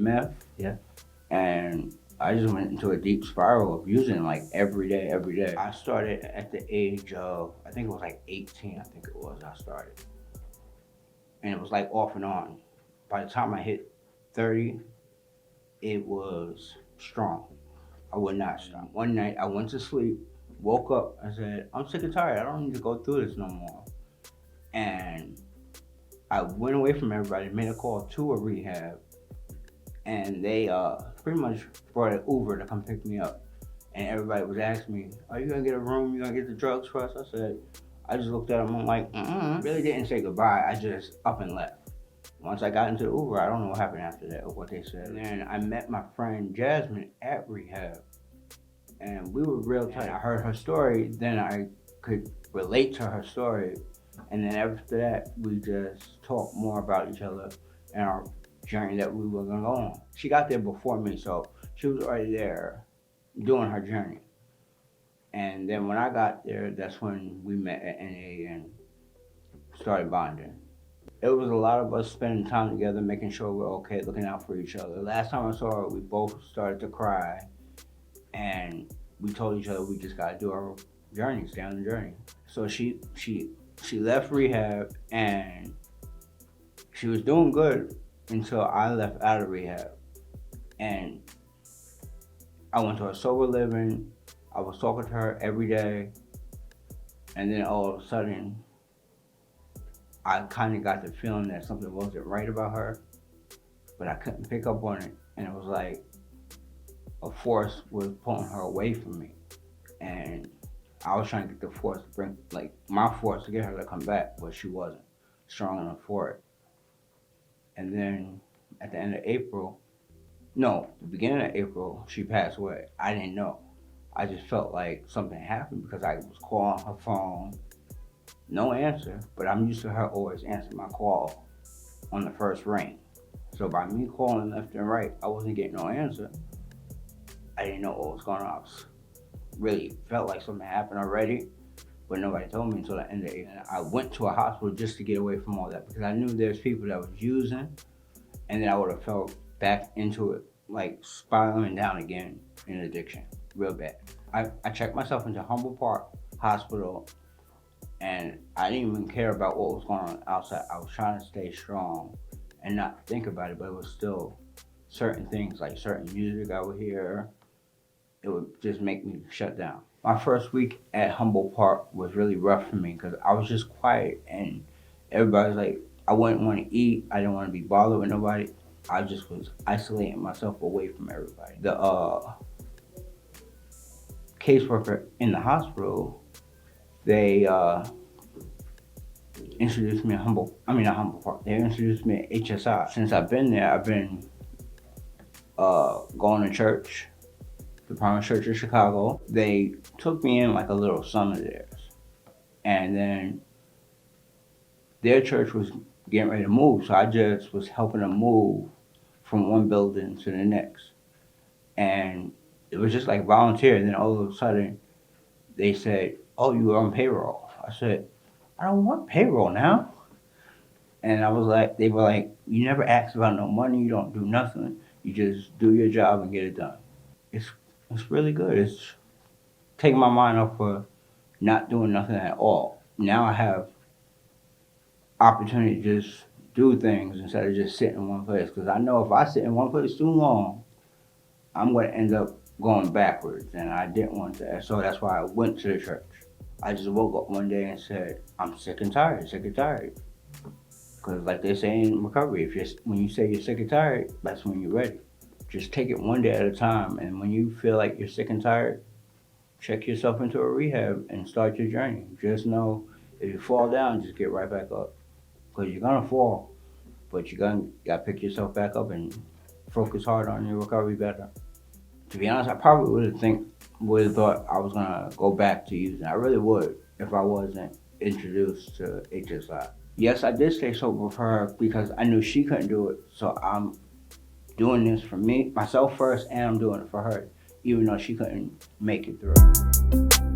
meth. Yeah. And I just went into a deep spiral of using like every day, every day. I started at the age of, I think it was like 18, I think it was, I started. And it was like off and on. By the time I hit 30, it was strong. I would not stop. One night I went to sleep, woke up, I said, I'm sick and tired. I don't need to go through this no more. And I went away from everybody, made a call to a rehab, and they pretty much brought an Uber to come pick me up. And everybody was asking me, are you gonna get a room? You gonna get the drugs for us? I said, I just looked at them, I'm like, really didn't say goodbye. I just up and left. Once I got into the Uber, I don't know what happened after that or what they said. And then I met my friend Jasmine at rehab, and we were real tight. I heard her story, then I could relate to her story, and then after that, we just talked more about each other and our journey that we were gonna go on. She got there before me, so she was already there doing her journey. And then when I got there, that's when we met at NA and started bonding. It was a lot of us spending time together, making sure we're okay, looking out for each other. Last time I saw her, we both started to cry, and we told each other we just gotta do our journey, stay on the journey. So she left rehab, and she was doing good until I left out of rehab, and I went to a sober living. I was talking to her every day, and then all of a sudden, I kind of got the feeling that something wasn't right about her, but I couldn't pick up on it, and it was like a force was pulling her away from me, and I was trying to get the force to bring, like my force to get her to come back, but she wasn't strong enough for it. And then at the end of April, no, the beginning of April, she passed away. I didn't know. I just felt like something happened because I was calling her phone, no answer, but I'm used to her always answering my call on the first ring. So by me calling left and right, I wasn't getting no answer. I didn't know what was going on. I was really felt like something happened already, but nobody told me until the end of April. I went to a hospital just to get away from all that because I knew there's people that was using, and then I would have fell back into it, like spiraling down again in addiction, real bad. I checked myself into Humboldt Park Hospital, and I didn't even care about what was going on outside. I was trying to stay strong and not think about it, but it was still certain things, like certain music I would hear, it would just make me shut down. My first week at Humboldt Park was really rough for me because I was just quiet, and everybody was like, I wouldn't want to eat, I didn't want to be bothered with nobody. I just was isolating myself away from everybody. The caseworker in the hospital, they introduced me to Humboldt Park. They introduced me to HSI. Since I've been there, I've been going to church, the Promise Church of Chicago. They took me in like a little son of theirs. And then their church was getting ready to move, so I just was helping them move from one building to the next. And it was just like volunteer. And then all of a sudden, they said, oh, you were on payroll. I said, I don't want payroll now. And I was like, they were like, you never ask about no money, you don't do nothing. You just do your job and get it done. It's really good. It's taking my mind off for not doing nothing at all. Now I have opportunity to just do things instead of just sitting in one place. Because I know if I sit in one place too long, I'm going to end up going backwards, and I didn't want that. So that's why I went to the church. I just woke up one day and said, I'm sick and tired. Because like they say in recovery, when you say you're sick and tired, that's when you're ready. Just take it one day at a time, and when you feel like you're sick and tired, check yourself into a rehab and start your journey. Just know if you fall down, just get right back up. Because you're going to fall, but you got to pick yourself back up and focus hard on your recovery better. To be honest, I probably would have thought I was gonna go back to using. I really would if I wasn't introduced to HSI. Yes, I did stay sober for her because I knew she couldn't do it. So I'm doing this for myself first, and I'm doing it for her, even though she couldn't make it through.